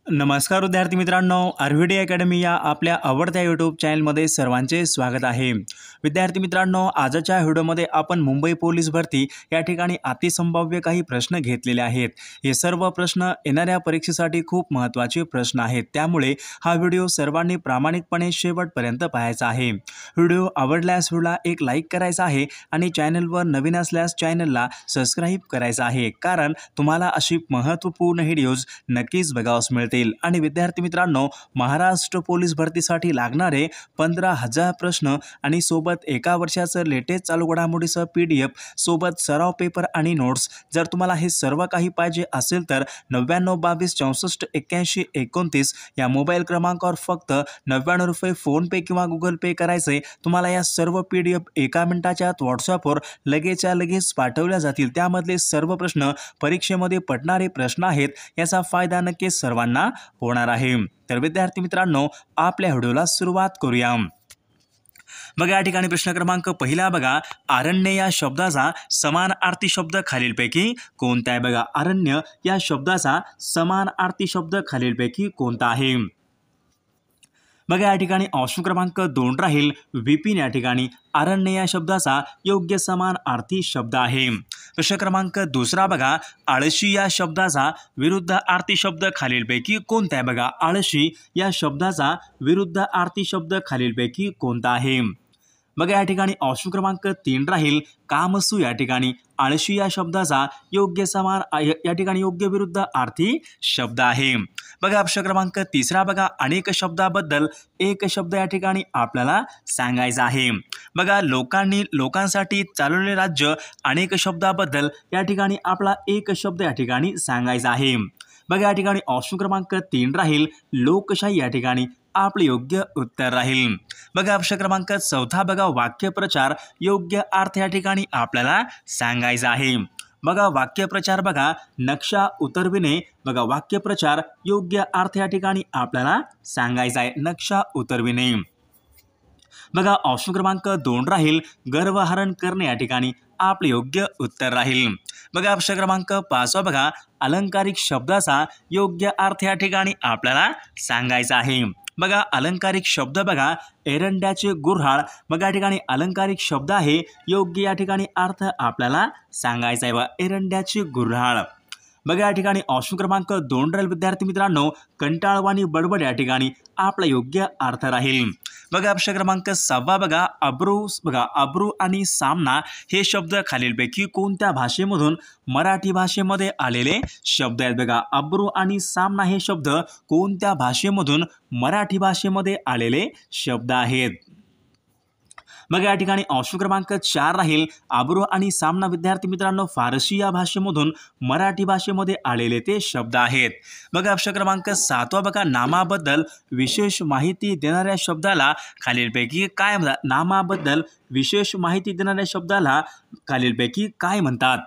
नमस्कार विद्यार्थी मित्रांनो, आरव्हीडी अकॅडमी या आपल्या आवडत्या यूट्यूब चॅनलमध्ये सर्वांचे स्वागत आहे। विद्यार्थी मित्रांनो, आजच्या व्हिडिओमध्ये आपण मुंबई पोलीस भरती या ठिकाणी अतिसंभाव्य काही प्रश्न घेतलेले आहेत। हे सर्व प्रश्न येणाऱ्या परीक्षेसाठी खूप महत्त्वाचे प्रश्न आहेत, त्यामुळे हा व्हिडिओ सर्वांनी प्रामाणिकपणे शेवटपर्यंत पाहायचा आहे। व्हिडिओ आवडल्यास व्हिडिओला एक लाईक करायचा आहे आणि चॅनलवर नवीन असल्यास चॅनलला सबस्क्राईब करायचं आहे, कारण तुम्हाला अशी महत्त्वपूर्ण व्हिडिओज नक्कीच बघावयास मिळतील। आणि विद्यार्थी मित्रांनो, महाराष्ट्र पोलीस भरतीसाठी लागणारे 15,000 प्रश्न आणि सोबत एका वर्षाचं लेटेस्ट चालू घडामोडीचं PDF सोबत सराव पेपर आणि नोट्स, जर तुम्हाला हे सर्व काही पाहिजे असेल तर 9922648129 या मोबाईल क्रमांकावर फक्त 99 रुपये फोन पे किंवा गुगल पे करायचे। तुम्हाला या सर्व PDF एका मिनिटाच्या आत व्हॉट्सअपवर लगेचच्या लगेच पाठवल्या जातील। त्यामधले सर्व प्रश्न परीक्षेमध्ये पडणारे प्रश्न आहेत, याचा फायदा नक्कीच सर्वांना होणार आहे। तर विद्यार्थी मित्रांनो, आपल्या व्हिडिओला सुरुवात करूया। बघा, या ठिकाणी प्रश्न क्रमांक पहिला बघा, अरण्य या शब्दाचा समानार्थी शब्द खालीलपैकी कोणता आहे? बघा, अरण्य या शब्दाचा समानार्थी शब्द खालीलपैकी कोणता आहे? बघा, या ठिकाणी ऑप्शन क्रमांक 2 राहील विपिन। या ठिकाणी अरण्य या शब्दाचा योग्य समानार्थी शब्द आहे। प्रश्न क्रमांक 2 बघा, आळशी या शब्दाचा विरुद्धार्थी शब्द खालीलपैकी कोणता आहे? बघा, आळशी या शब्दाचा विरुद्धार्थी शब्द खालीलपैकी कोणता आहे? बघा, या ठिकाणी ऑप्शन क्रमांक 3 राहील कामसू। या ठिकाणी आळशी या शब्दाचा योग्य योग्य विरुद्धार्थी शब्द आहे। बघा, प्रश्न क्रमांक 3 बघा, अनेक शब्दाबद्दल एक शब्द या ठिकाणी आपल्याला सांगायचा आहे। बघा, लोकांसाठी चालवलेले राज्य अनेक शब्दाबद्दल या ठिकाणी आपला एक शब्द या ठिकाणी सांगायचा आहे। बघा, या ठिकाणी ऑप्शन क्रमांक 3 राहील लोकशाही। या ठिकाणी आपले योग्य उत्तर राहील। बघा, प्रश्न क्रमांक 4 बघा, वाक्यप्रचार योग्य अर्थ या ठिकाणी आपल्याला सांगायचा आहे। बघा, वाक्यप्रचार बघा, नक्षा उतरविणे। बघा, वाक्यप्रचार योग्य अर्थ या ठिकाणी आपल्याला सांगायचा आहे, नक्षा उतरविणे। बघा, ऑप्शन क्रमांक 2 राहील गर्वहरण करणे। या ठिकाणी आपले योग्य उत्तर राहील। बघा, प्रश्न क्रमांक 5 बघा, अलंकारिक शब्दाचा योग्य अर्थ या ठिकाणी आपल्याला सांगायचा आहे। बघा, अलंकारिक शब्द बघा, एरंड्याचे गुऱ्हाळ। बघा, या ठिकाणी अलंकारिक शब्द आहे, योग्य या ठिकाणी अर्थ आपल्याला सांगायचा आहे, एरंड्याचे गुऱ्हाळ। बघा, या ठिकाणी ऑप्शन क्रमांक 2 राहील विद्यार्थी मित्रांनो कंटाळवाणी बडबड। या ठिकाणी आपला योग्य अर्थ राहील। बघा, प्रश्न क्रमांक 6 बघा, अब्रू। बघा, अब्रू आणि सामना हे शब्द खालीलपैकी कोणत्या भाषेमधून मराठी भाषेमध्ये आलेले शब्द आहेत? बघा, अब्रू आणि सामना हे शब्द कोणत्या भाषेमधून मराठी भाषेमध्ये आलेले शब्द आहेत? बघा, या ठिकाणी ऑप्शन क्रमांक 4 राहील अब्रू आणि सामना विद्यार्थी मित्रांनो फारसी या भाषेमधून मराठी भाषेमध्ये आलेले ते शब्द आहेत। बघा, प्रश्न क्रमांक 7 बघा, नामाबद्दल विशेष माहिती देणाऱ्या शब्दाला खालीलपैकी काय म्हणतात? नामाबद्दल विशेष माहिती देणाऱ्या शब्दाला खालीलपैकी काय म्हणतात?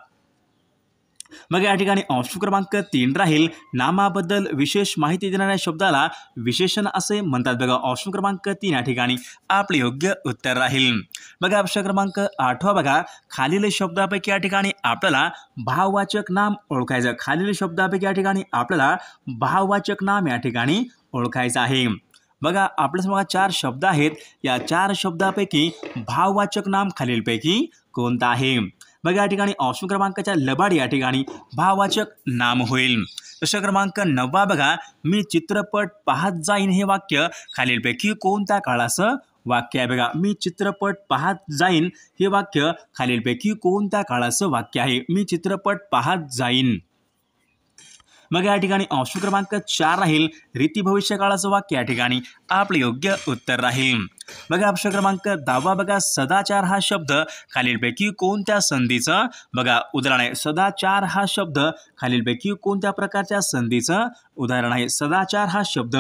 बघा, या ठिकाणी ऑप्शन क्रमांक 3 राहील नामाबद्दल विशेष माहिती देणाऱ्या शब्दाला विशेषण असे म्हणतात। बघा, ऑप्शन क्रमांक 3 या ठिकाणी आपले योग्य उत्तर राहील। बघा, प्रश्न क्रमांक 8 बघा, खालील शब्दापैकी या ठिकाणी आपल्याला भाववाचक नाम ओळखायचं। खालील शब्दापैकी या ठिकाणी आपल्याला भाववाचक नाम या ठिकाणी ओळखायचं आहे। बघा, आपल्यासमोर 4 शब्द आहेत, या 4 शब्दापैकी भाववाचक नाम खालीलपैकी कोणता आहे? बघा, या ठिकाणी ऑप्शन क्रमांकाच्या लबाडी या ठिकाणी भाववाचक नाम होईल। प्रश्न क्रमांक 9 बघा, मी चित्रपट पाहत जाईन हे वाक्य खालीलपैकी कोणत्या काळाचं वाक्य आहे? बघा, मी चित्रपट पाहत जाईन हे वाक्य खालीलपैकी कोणत्या काळाचं वाक्य आहे? मी चित्रपट पाहत जाईन। बघा, या ठिकाणी ऑप्शन क्रमांक 4 राहील रीती भविष्यकाळाचं वाक्य या ठिकाणी आपले योग्य उत्तर राहील। बघा, प्रश्न क्रमांक 10 बघा, सदाचार हा शब्द खालीलपैकी कोणत्या संधीचं बघा उदाहरण आहे? सदाचार हा शब्द खालीलपैकी कोणत्या प्रकारच्या संधीचं उदाहरण आहे? सदाचार हा शब्द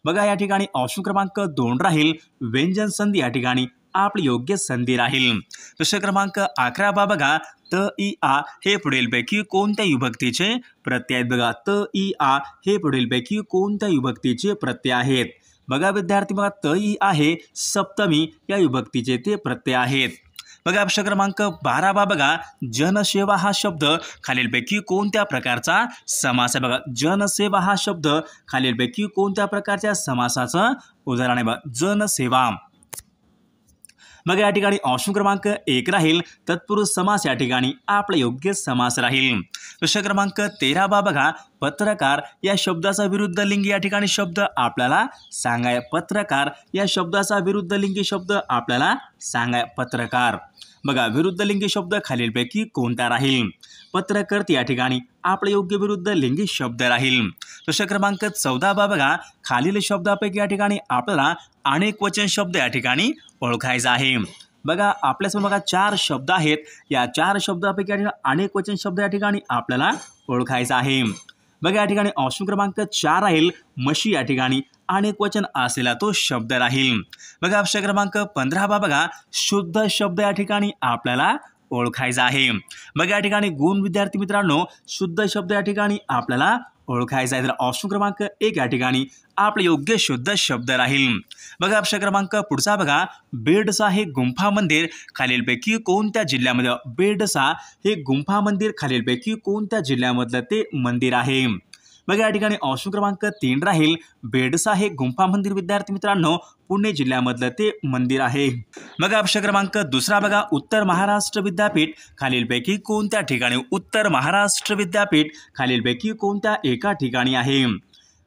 बघा, या ठिकाणी ऑप्शन क्रमांक 2 राहील व्यंजन संधी। या ठिकाणी आपली योग्य संधी राहील। प्रश्न क्रमांक 11 बघा, त इ आ हे पुढीलपैकी कोणत्या विभक्तीचे प्रत्यय आहेत? बघा, त इ आ हे पुढीलपैकी कोणत्या विभक्तीचे प्रत्यय आहेत? बघा विद्यार्थी, बघा, त इ आ हे सप्तमी या विभक्तीचे ते प्रत्यय आहेत। बघा प्रश्न क्रमांक 12 बघा, जनसेवा हा शब्द खालीलपैकी कोणत्या प्रकारचा समास आहे? बघा जनसेवा हा शब्द खालीलपैकी कोणत्या प्रकारच्या समासाचं उदाहरण आहे? बघा जनसेवा. मग या ठिकाणी ऑप्शन क्रमांक 1 राहील तत्पुरुष समास, या ठिकाणी आपला योग्य समास राहील. प्रश्न क्रमांक 13 बघा, पत्रकार या शब्दाचा विरुद्ध लिंगी या ठिकाणी शब्द आपल्याला सांगाय. पत्रकार या शब्दाचा विरुद्ध लिंगी शब्द आपल्याला सांगाय. पत्रकार. बघा विरुद्ध लिंगी शब्द खालीलपैकी कोणता राहील? पत्रकर्ते या ठिकाणी आपले योग्य विरुद्ध लिंगी शब्द राहील. प्रश्न क्रमांक 14 बघा, खालील शब्दापैकी या ठिकाणी आपल्याला अनेक वचन शब्द या ठिकाणी ओळखायचा आहे. बघा आपल्यासमोर बघा 4 शब्द आहेत. या 4 शब्दापैकी या ठिकाणी अनेक वचन शब्द या ठिकाणी आपल्याला ओळखायचा आहे. बघा या ठिकाणी ऑप्शन क्रमांक 4 राहील म्हशी, या ठिकाणी अनेक वचन असलेला तो शब्द राहील. बघा प्रश्न क्रमांक 15 बघा, शुद्ध शब्द या ठिकाणी आपल्याला ओळखायचा आहे. बघा या ठिकाणी गुण विद्यार्थी मित्रांनो, शुद्ध शब्द या ठिकाणी आपल्याला ओळखायचा आहे. तर ऑप्शन क्रमांक 1 या ठिकाणी आपले योग्य शुद्ध शब्द राहील. बघा प्रश्न क्रमांक पुढचा बघा, बेडसा हे गुंफा मंदिर खालीलपैकी कोणत्या जिल्ह्यामध्ये? बेडसा हे गुंफा मंदिर खालीलपैकी कोणत्या जिल्ह्यामधलं ते मंदिर आहे? बघा या ठिकाणी ऑप्शन क्रमांक 3 राहील बेडसा हे गुंफा मंदिर विद्यार्थी मित्रांनो पुणे जिल्ह्यामधलं ते मंदिर आहे. बघा प्रश्न क्रमांक 2 बघा, उत्तर महाराष्ट्र विद्यापीठ खालीलपैकी कोणत्या ठिकाणी? उत्तर महाराष्ट्र विद्यापीठ खालीलपैकी कोणत्या एका ठिकाणी आहे?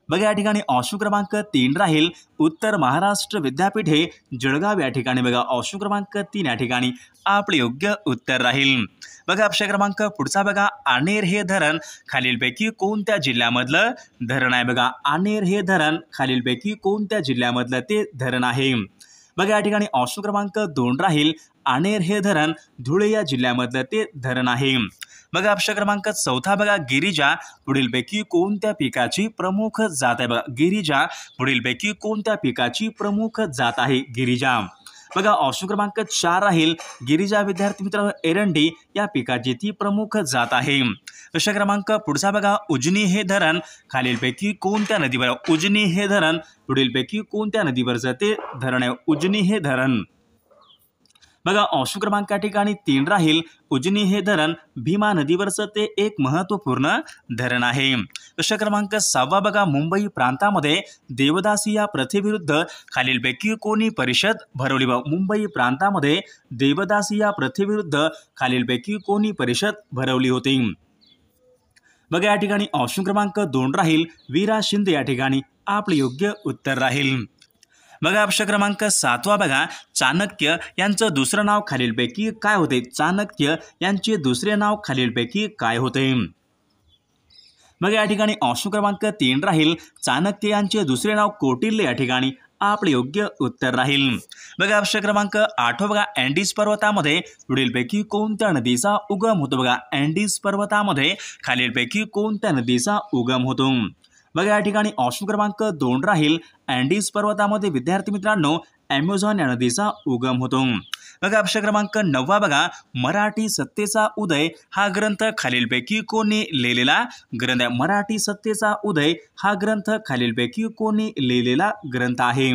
बघा या ठिकाणी ऑप्शन क्रमांक 3 राहील उत्तर महाराष्ट्र विद्यापीठ हे जळगाव या ठिकाणी. बघा ऑप्शन क्रमांक 3 या ठिकाणी आपले योग्य उत्तर राहील. बघा प्रश्न क्रमांक पुढचा बघा, आनेर हे धरण खालीलपैकी कोणत्या जिल्ह्यामधलं धरण आहे? बघा आनेर हे धरण खालीलपैकी कोणत्या जिल्ह्यामधलं ते धरण आहे? बघा या ठिकाणी ऑप्शन क्रमांक 2 राहील आनेर हे धरण धुळे या जिल्ह्यामधलं ते धरण आहे. बघा प्रश्न क्रमांक 4 बघा, गिरिजा पुढीलपैकी कोणत्या पिकाची प्रमुख जात आहे? बघा गिरिजा पुढीलपैकी कोणत्या पिकाची प्रमुख जात आहे? गिरिजा. बघा ऑप्शन क्रमांक 4 राहील गिरिजा विद्यार्थी मित्रांनो एरंडी या पिकाची ती प्रमुख जात आहे. प्रश्न क्रमांक पुढचा बघा, उजनी हे धरण खालीलपैकी कोणत्या नदीवर? उजनी हे धरण पुढीलपैकी कोणत्या नदीवरचं ते धरण आहे? उजनी हे धरण. बघा ऑप्शन क्रमांक या ठिकाणी 3 राहील उजनी हे धरण भीमा नदीवरचं ते एक महत्त्वपूर्ण धरण आहे. प्रश्न क्रमांक 6 बघा, मुंबई प्रांतामध्ये देवदासी या प्रथेविरुद्ध खालीलपैकी कोणी परिषद भरवली? मुंबई प्रांतामध्ये देवदासी या प्रथेविरुद्ध खालीलपैकी कोणी परिषद भरवली होती? बघा या ठिकाणी ऑप्शन क्रमांक 2 राहील वीरा शिंदे या ठिकाणी आपले योग्य उत्तर राहील. बघा प्रश्न क्रमांक 7 बघा, चाणक्य यांचं दुसरं नाव खालीलपैकी काय होते? चाणक्य यांचे दुसरे नाव खालीलपैकी काय होते? बघा या ठिकाणी ऑप्शन क्रमांक 3 राहील चाणक्य यांचे दुसरे नाव कौटिल्य या ठिकाणी आपले योग्य उत्तर राहील. बघा प्रश्न क्रमांक 8 बघा, अँडीज पर्वतामध्ये पुढीलपैकी कोणत्या नदीचा उगम होतो? बघा अँडीज पर्वतामध्ये खालीलपैकी कोणत्या नदीचा उगम होतो? बघा या ठिकाणी ऑप्शन क्रमांक 2 राहील अँडीज पर्वतामध्ये विद्यार्थी मित्रांनो ॲमेझॉन या नदीचा उगम होतो. बघा प्रश्न क्रमांक 9 बघा, मराठी सत्तेचा उदय हा ग्रंथ खालीलपैकी कोणी लिहिलेला ग्रंथ आहे? मराठी सत्तेचा उदय हा ग्रंथ खालीलपैकी कोणी लिहिलेला ग्रंथ आहे?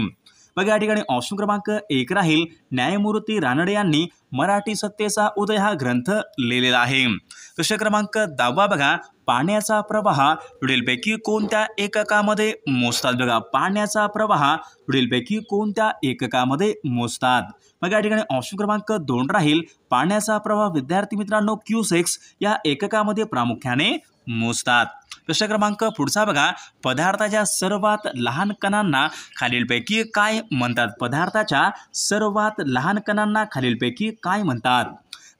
बघा या ठिकाणी ऑप्शन क्रमांक 1 राहील न्यायमूर्ती रानडे यांनी मराठी सत्तेचा उदय हा ग्रंथ लिहिलेला आहे. प्रश्न क्रमांक 10 बघा, पाण्याचा प्रवाह पुढीलपैकी कोणत्या एककामध्ये मोजतात? बघा पाण्याचा प्रवाह पुढीलपैकी कोणत्या एककामध्ये मोजतात? मग या ठिकाणी ऑप्शन क्रमांक 2 राहील पाण्याचा प्रवाह विद्यार्थी मित्रांनो क्यूसेक्स या एककामध्ये प्रामुख्याने मोजतात. प्रश्न क्रमांक पुढचा बघा, पदार्थाच्या सर्वात लहान कणांना खालीलपैकी काय म्हणतात? पदार्थाच्या सर्वात लहान कणांना खालीलपैकी काय म्हणतात?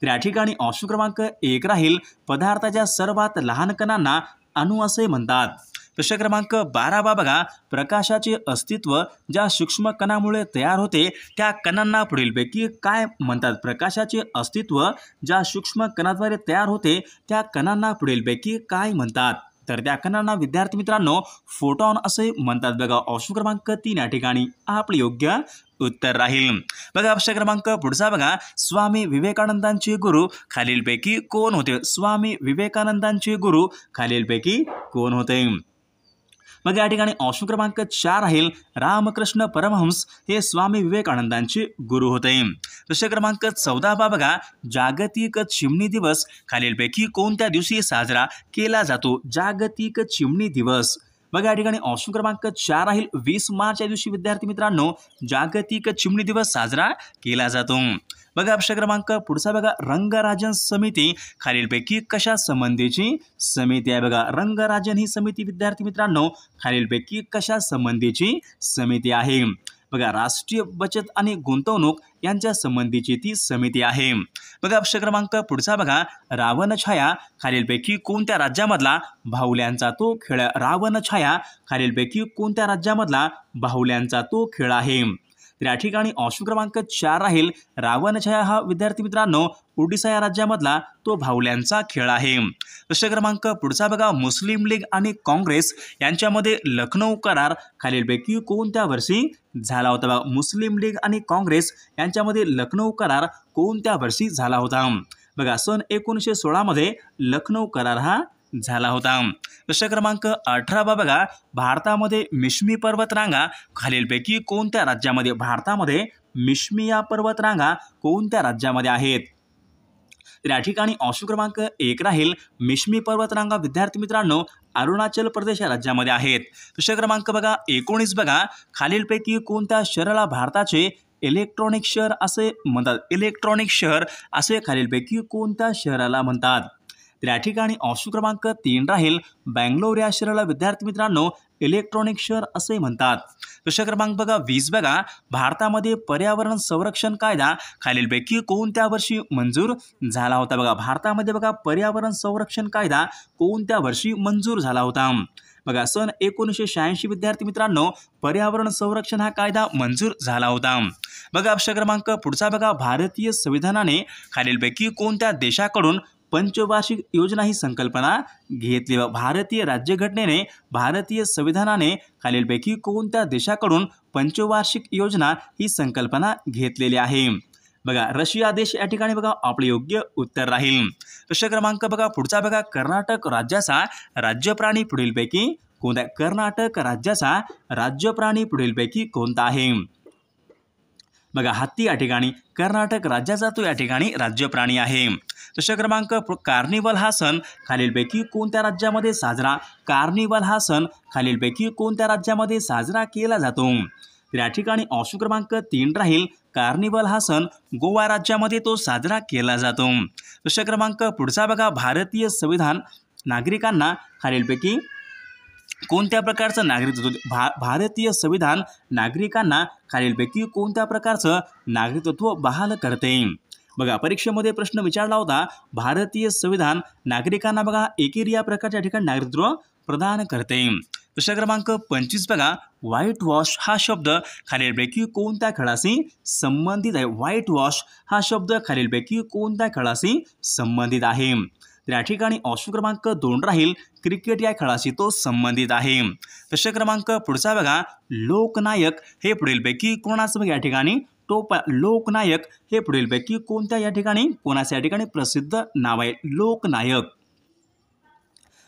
तर या ठिकाणी ऑप्शन क्रमांक 1 राहील पदार्थाच्या सर्वात लहान कणांना अणु असे म्हणतात. प्रश्न क्रमांक 12 बघा, प्रकाशाचे अस्तित्व ज्या सूक्ष्म कणामुळे तयार होते त्या कणांना पुढीलपैकी काय म्हणतात? प्रकाशाचे अस्तित्व ज्या सूक्ष्म कणाद्वारे तयार होते त्या कणांना पुढीलपैकी काय म्हणतात? तर त्या कणांना विद्यार्थी मित्रांनो फोटॉन असे म्हणतात. बघा ऑप्शन क्रमांक 3 या ठिकाणी आपले योग्य उत्तर राहील. बघा प्रश्न क्रमांक पुढचा बघा, स्वामी विवेकानंदांचे गुरु खालीलपैकी कोण होते? स्वामी विवेकानंदांचे गुरु खालीलपैकी कोण होते? मग या ठिकाणी ऑप्शन क्रमांक 4 राहील रामकृष्ण परमहंस हे स्वामी विवेकानंदांचे गुरु होते। प्रश्न क्रमांक 14 बघा, जागतिक चिमणी दिवस खालीलपैकी कोणत्या दिवशी साजरा केला जातो? जागतिक चिमणी दिवस बघा या ठिकाणी ऑप्शन क्रमांक 4 राहील 20 मार्च या दिवशी विद्यार्थी मित्रांनो जागतिक चिमणी दिवस साजरा केला जातो। बघा प्रश्न क्रमांक पुढचा बघा, रंगराजन समिती खालीलपैकी कशा संबंधीची समिती आहे? बघा रंगराजन ही समिती विद्यार्थी मित्रांनो खालीलपैकी कशा संबंधीची समिती आहे? बघा राष्ट्रीय बचत आणि गुंतवणूक यांच्या संबंधीची ती समिती आहे। बघा प्रश्न क्रमांक पुढचा बघा, रावणछाया खालीलपैकी कोणत्या राज्यामधला बाहुल्यांचा तो खेळ? रावणछाया खालीलपैकी कोणत्या राज्यामधला बाहुल्यांचा तो खेळ आहे? तर या ठिकाणी ऑप्शन क्रमांक 4 राहील रावणछाया हा विद्यार्थी मित्रांनो ओडिशा या राज्यामधला तो बाहुल्यांचा खेळ आहे। प्रश्न क्रमांक पुढचा बघा, मुस्लिम लीग आणि काँग्रेस यांच्यामध्ये लखनौ करार खालीलपैकी कोणत्या वर्षी झाला होता? बघा मुस्लिम लीग आणि काँग्रेस यांच्यामध्ये लखनौ करार कोणत्या वर्षी झाला होता? बघा सन 1916 मध्ये लखनौ करार हा झाला होता। प्रश्न क्रमांक 18 बघा, भारतामध्ये मिश्मी पर्वतरांगा खालीलपैकी कोणत्या राज्यामध्ये? भारतामध्ये मिश्मी या पर्वतरांगा कोणत्या राज्यामध्ये आहेत? तर या ठिकाणी ऑप्शन क्रमांक 1 राहील मिश्मी पर्वतरांगा विद्यार्थी मित्रांनो अरुणाचल प्रदेश या राज्यामध्ये आहेत। प्रश्न क्रमांक बघा 19 बघा, खालीलपैकी कोणत्या शहराला भारताचे इलेक्ट्रॉनिक शहर असे म्हणतात? इलेक्ट्रॉनिक शहर असे खालीलपैकी कोणत्या शहराला म्हणतात? तर या ठिकाणी ऑप्शन क्रमांक 3 राहील बँगलोर या शहराला विद्यार्थी मित्रांनो इलेक्ट्रॉनिक शहर असे म्हणतात। प्रश्न क्रमांक बघा 20 बघा, भारतामध्ये पर्यावरण संरक्षण कायदा खालीलपैकी कोणत्या वर्षी मंजूर झाला होता? बघा भारतामध्ये बघा पर्यावरण संरक्षण कायदा कोणत्या वर्षी मंजूर झाला होता? बघा सन 1986 विद्यार्थी मित्रांनो पर्यावरण संरक्षण हा कायदा मंजूर झाला होता। बघा प्रश्न क्रमांक पुढचा बघा, भारतीय संविधानाने खालीलपैकी कोणत्या देशाकडून पंचवार्षिक योजना ही संकल्पना घेतली? भारतीय राज्यघटनेने भारतीय संविधानाने खालीलपैकी कोणत्या देशाकडून पंचवार्षिक योजना ही संकल्पना घेतलेली आहे? बघा रशिया देश या ठिकाणी बघा आपले योग्य उत्तर राहील। प्रश्न क्रमांक बघा पुढचा बघा, कर्नाटक राज्याचा राज्य प्राणी पुढीलपैकी कोणता? कर्नाटक राज्याचा राज्य प्राणी पुढीलपैकी कोणता आहे? बघा हत्ती या ठिकाणी कर्नाटक राज्याचा तो या ठिकाणी राज्य प्राणी आहे। प्रश्न क्रमांक, कार्निवल हा सण खालीलपैकी कोणत्या राज्यामध्ये साजरा? कार्निवल हा सण खालीलपैकी कोणत्या राज्यामध्ये साजरा केला जातो? तर या ठिकाणी ऑप्शन क्रमांक 3 राहील कार्निवल हा सण गोवा राज्यामध्ये तो साजरा केला जातो। प्रश्न क्रमांक पुढचा बघा, भारतीय संविधान नागरिकांना खालीलपैकी कोणत्या प्रकारचं नागरिकत्व भारतीय संविधान नागरिकांना खालीलपैकी कोणत्या प्रकारचं नागरिकत्व बहाल करते? बघा परीक्षेमध्ये प्रश्न विचारला होता, भारतीय संविधान नागरिकांना बघा एकेरी या प्रकारच्या ठिकाणी नागरिकत्व प्रदान करते। प्रश्न क्रमांक 25 बघा, व्हाईट वॉश हा शब्द खालीलपैकी कोणत्या खेळाशी संबंधित आहे? व्हाईट वॉश हा शब्द खालीलपैकी कोणत्या खेळाशी संबंधित आहे? तर या ठिकाणी ऑप्शन क्रमांक 2 राहील क्रिकेट या खेळाशी तो संबंधित आहे। प्रश्न क्रमांक पुढचा बघा, लोकनायक हे पुढीलपैकी कोणाचं बघा या ठिकाणी लोकनायक हे पुढीलपैकी कोणत्या या ठिकाणी कोणाच्या या ठिकाणी प्रसिद्ध नाव आहे? लोकनायक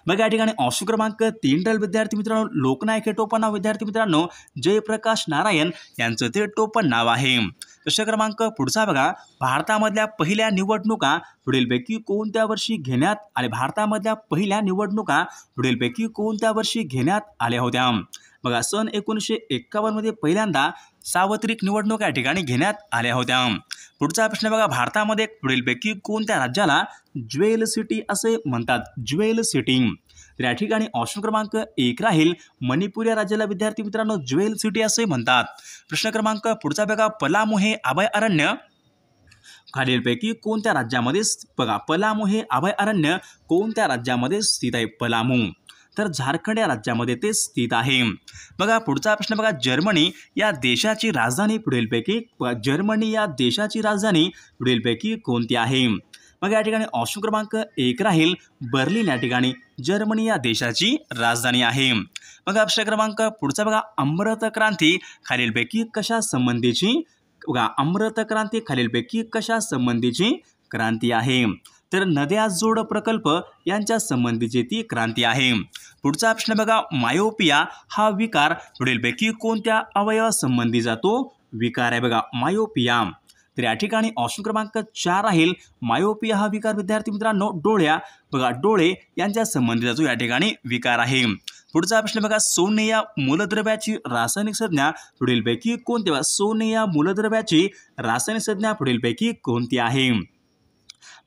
बघा या ठिकाणी ऑप्शन क्रमांक 3 राहील विद्यार्थी मित्रांनो लोकनायक हे टोपण नाव विद्यार्थी मित्रांनो जयप्रकाश नारायण यांचं ते टोपण नाव आहे। प्रश्न क्रमांक पुढचा बघा, भारतामधल्या पहिल्या निवडणुका पुढीलपैकी कोणत्या वर्षी घेण्यात आल्या? भारतामधल्या पहिल्या निवडणुका पुढीलपैकी कोणत्या वर्षी घेण्यात आल्या होत्या? बघा सन 1951 मध्ये पहिल्यांदा सार्वत्रिक निवडणुका या ठिकाणी घेण्यात आल्या होत्या। पुढचा प्रश्न बघा, भारतामध्ये पुढीलपैकी कोणत्या राज्याला ज्वेल सिटी असे म्हणतात? ज्वेल सिटी तर या ठिकाणी ऑप्शन क्रमांक 1 राहील मणिपूर या राज्याला विद्यार्थी मित्रांनो ज्वेल सिटी असे म्हणतात। प्रश्न क्रमांक पुढचा बघा, पलामू हे अभयारण्य खालीलपैकी कोणत्या राज्यामध्ये बघा पलामू हे अभयारण्य कोणत्या राज्यामध्ये स्थित आहे? पलामू तर झारखंड या राज्यामध्ये ते स्थित आहे। बघा पुढचा प्रश्न बघा, जर्मनी या देशाची राजधानी पुढीलपैकी पुढीलपैकी कोणती आहे? मग या ठिकाणी ऑप्शन क्रमांक 1 राहील बर्लिन या ठिकाणी जर्मनी या देशाची राजधानी आहे। बघा प्रश्न क्रमांक पुढचा बघा, अमृत क्रांती खालीलपैकी कशा संबंधीची बघा अमृत क्रांती खालीलपैकी कशा संबंधीची क्रांती आहे? तर नद्या जोड प्रकल्प यांच्या संबंधीची ती क्रांती आहे। पुढचा प्रश्न बघा, मायोपिया हा विकार पुढीलपैकी कोणत्या अवयवासंबंधी जातो? विकार आहे बघा मायोपिया। तर या ठिकाणी ऑप्शन क्रमांक 4 राहील मायोपिया हा विकार विद्यार्थी मित्रांनो डोळे यांच्या संबंधित जातो, या ठिकाणी विकार आहे। पुढचा प्रश्न बघा, सोने या मूलद्रव्याची रासायनिक संज्ञा पुढीलपैकी कोणती? सोने या मूलद्रव्याची रासायनिक संज्ञा पुढीलपैकी कोणती आहे?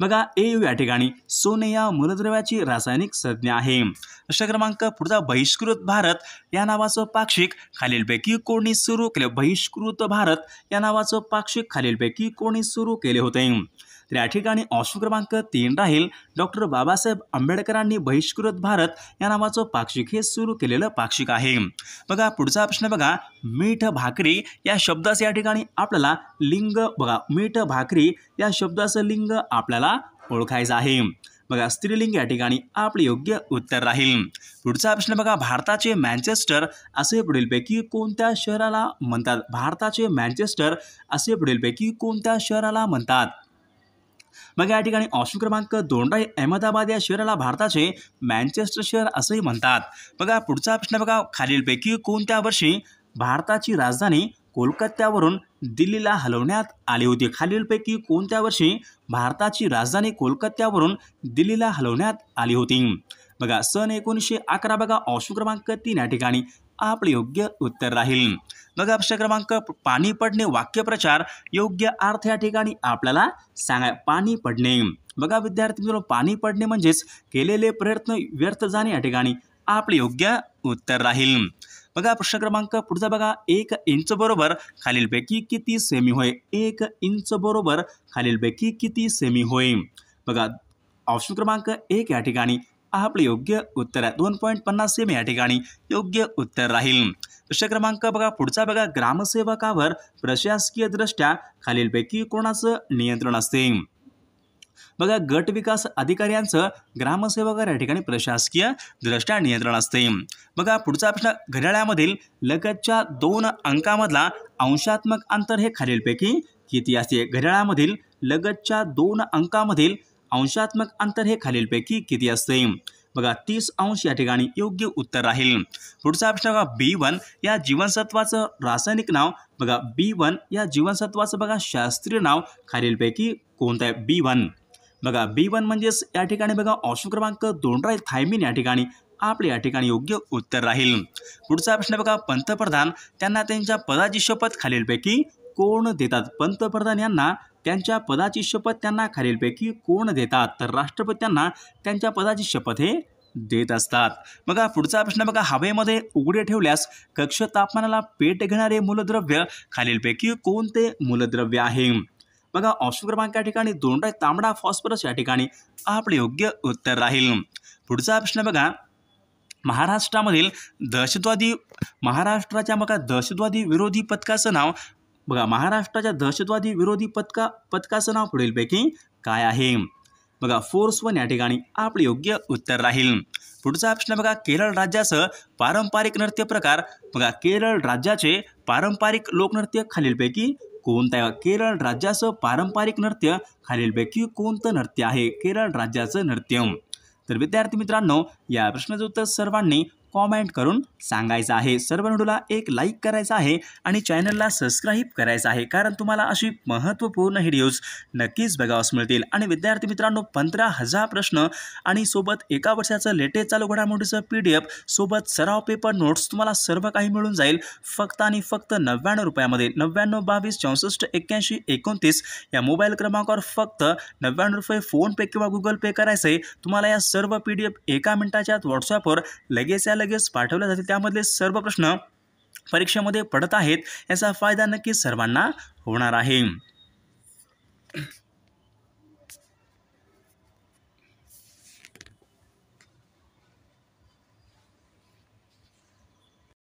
बघा AU या ठिकाणी सोने या मूलद्रव्याची रासायनिक संज्ञा आहे। प्रश्न क्रमांक पुढचा, बहिष्कृत भारत या नावाचं पाक्षिक खालीलपैकी कोणी सुरू केले? बहिष्कृत भारत या नावाचं पाक्षिक खालीलपैकी कोणी सुरू केले होते? तर या ठिकाणी ऑप्शन क्रमांक 3 राहील डॉक्टर बाबासाहेब आंबेडकरांनी बहिष्कृत भारत या नावाचं पाक्षिक हे सुरू केलेलं पाक्षिक आहे। बघा पुढचा प्रश्न बघा, मीठ भाकरी या शब्दाचं या ठिकाणी आपल्याला लिंग बघा, मीठ भाकरी या शब्दाचं लिंग आपल्याला ओळखायचं आहे। बघा स्त्रीलिंग या ठिकाणी आपले योग्य उत्तर राहील। पुढचा प्रश्न बघा, भारताचे मँचेस्टर असे पुढीलपैकी कोणत्या शहराला म्हणतात? भारताचे मँचेस्टर असे पुढीलपैकी कोणत्या शहराला म्हणतात? मग या ठिकाणी ऑप्शन क्रमांक 2 राहील अहमदाबाद या शहराला भारताचे मँचेस्टर शहर असेही म्हणतात। बघा पुढचा प्रश्न बघा, खालीलपैकी कोणत्या वर्षी भारताची राजधानी कोलकात्यावरून दिल्लीला हलवण्यात आली होती? खालीलपैकी कोणत्या वर्षी भारताची राजधानी कोलकात्यावरून दिल्लीला हलवण्यात आली होती? बघा सन 1911 बघा ऑप्शन क्रमांक 3 या ठिकाणी आपले योग्य उत्तर राहील। बघा प्रश्न क्रमांक, पाणी पडणे वाक्यप्रचार योग्य अर्थ या ठिकाणी आपल्याला सांगा। पाणी पडणे बघा विद्यार्थी मित्रांनो, पाणी पडणे म्हणजेच केलेले प्रयत्न व्यर्थ जाणे या ठिकाणी आपले योग्य उत्तर राहील। बघा प्रश्न क्रमांक पुढचा बघा, 1 इंच बरोबर खालीलपैकी किती सेमी होय? 1 इंच बरोबर खालीलपैकी किती सेमी होय? बघा ऑप्शन क्रमांक 1 या ठिकाणी आपले योग्य उत्तर आहे 2.50 सेमी या ठिकाणी योग्य उत्तर राहील। प्रश्न क्रमांक बघा पुढचा बघा, ग्रामसेवकावर प्रशासकीय दृष्ट्या खालीलपैकी कोणाचं नियंत्रण असते? बघा गट विकास अधिकाऱ्यांचं ग्रामसेवकावर या ठिकाणी प्रशासकीय दृष्ट्या नियंत्रण असते। बघा पुढचा प्रश्न, घड्याळामधील लगतच्या 2 अंकामधला अंशात्मक अंतर हे खालीलपैकी किती असते? घड्याळामधील लगतच्या 2 अंकामधील अंशात्मक अंतर हे खालीलपैकी किती असते? बघा 30 अंश या ठिकाणी योग्य उत्तर राहील। पुढचा प्रश्न बघा, B1 या जीवनसत्वाचं रासायनिक नाव बघा, B1 या जीवनसत्वाचं बघा शास्त्रीय नाव खालीलपैकी कोणतं आहे? B1 बघा B1 म्हणजेच या ठिकाणी बघा ऑप्शन क्रमांक 2 राहील थायमिन या ठिकाणी आपले या ठिकाणी योग्य उत्तर राहील। पुढचा प्रश्न बघा, पंतप्रधान त्यांना त्यांच्या पदाची शपथ खालीलपैकी कोण देतात? पंतप्रधान यांना त्यांच्या पदाची शपथ त्यांना खालीलपैकी कोण देतात? तर राष्ट्रपती त्यांना त्यांच्या पदाची शपथ हे देत असतात। बघा पुढचा प्रश्न बघा, हवेमध्ये उघडे ठेवल्यास कक्ष तापमानाला पेट घेणारे मूलद्रव्य खालीलपैकी कोणते मूलद्रव्य आहे? बघा ऑप्शन क्रमांक या ठिकाणी 2 राहील तांबडा फॉस्फरस या ठिकाणी आपले योग्य उत्तर राहील। पुढचा प्रश्न बघा, महाराष्ट्राच्या बघा दहशतवादी विरोधी पथकाचं नाव बघा, महाराष्ट्राच्या दहशतवादी विरोधी पथकाचं नाव पुढीलपैकी काय आहे? बघा फोर्स 1 या ठिकाणी आपले योग्य उत्तर राहील। पुढचा प्रश्न बघा, केरळ राज्याचं पारंपरिक नृत्य प्रकार बघा, केरळ राज्याचे पारंपरिक लोकनृत्य खालीलपैकी कोणतं आहे? केरळ राज्याचं पारंपरिक नृत्य खालीलपैकी कोणतं नृत्य आहे? केरळ राज्याचं नृत्य। तर विद्यार्थी मित्रांनो, या प्रश्नाचं उत्तर सर्वांनी कॉमेंट करून सांगायचं आहे। सर्व व्हिडिओला एक लाईक करायचा आहे आणि चॅनलला सबस्क्राईब करायचं आहे, कारण तुम्हाला अशी महत्त्वपूर्ण व्हिडिओज नक्कीच बघावयास मिळतील। आणि विद्यार्थी मित्रांनो, 15,000 प्रश्न आणि सोबत एका वर्षाचं लेटेस्ट चालू घडामोडीचं PDF सोबत सराव पेपर नोट्स तुम्हाला सर्व काही मिळून जाईल फक्त आणि फक्त 99 रुपयामध्ये। 99 22 64 81 29 या मोबाईल क्रमांकावर फक्त 99 रुपये फोनपे किंवा गुगल पे करायचे। तुम्हाला या सर्व PDF एका मिनिटाच्या आत व्हॉट्सअपवर लगेच पाठवले जातील। त्यामधले सर्व प्रश्न परीक्षेमध्ये पडत आहेत, याचा फायदा नक्कीच सर्वांना होणार आहे।